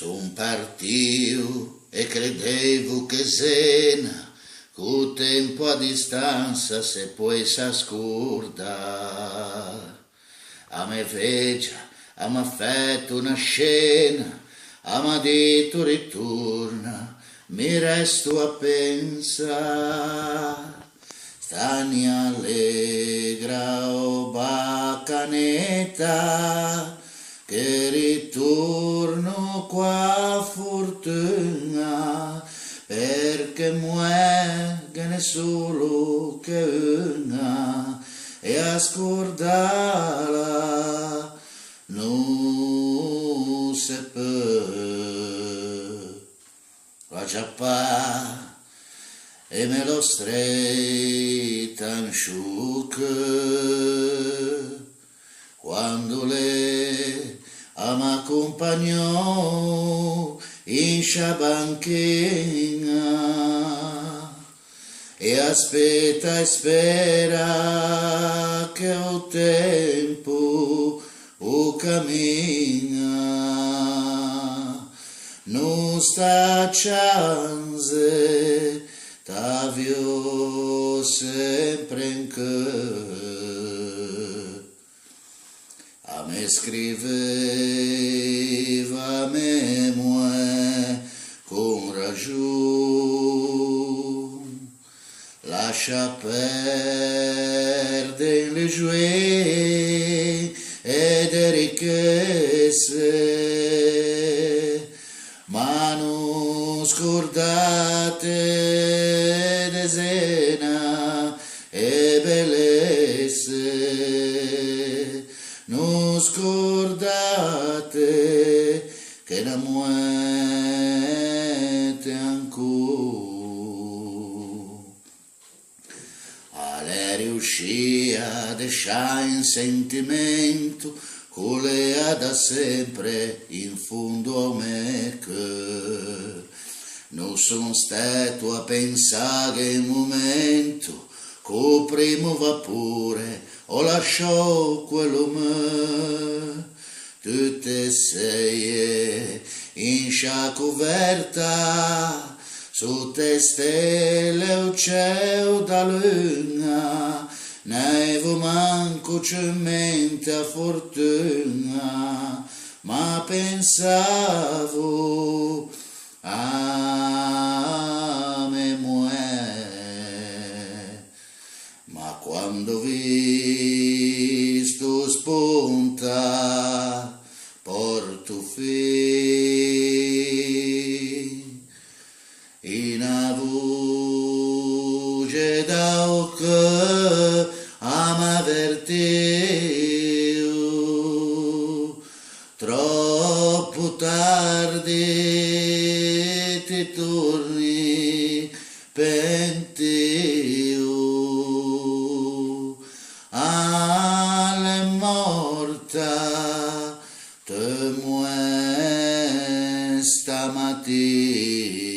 Son partio e credevo che sena, co tempo a distanza se poi s'ascorda. A me veggia, a m'ha fatto una scena, a m'ha detto ritorna, mi resto a pensare. Stani allegra o bacaneta, che ritorno qua fortuna, perché muoiono solo che una, e a scordarla non si può. La giappa e me lo stretta in sciucca, quando lei m'accompagnò in sciabanchina, e aspetta e spera che ho tempo o cammina, non sta chance t'avio sempre in cuore. A me scriveva memoria con ragione, lascia perdere le gioie ed le ricchezze, ma non scordate desena e bellezze, non scordate che la muete ancora. Alle riuscì a lasciare in sentimento, colea da sempre in fondo a me che non son stato a pensare in momento col primo vapore ho lasciato quello me, tutte sei in scia coverta, su te stelle o cielo da luna, nevo manco c'è mente a fortuna, ma pensavo a me muore. Ma quando visto spunta Portofino in voce d'auca m'avvertiu, troppo tardi ti torni pentiu, alle morta te muore stamattina.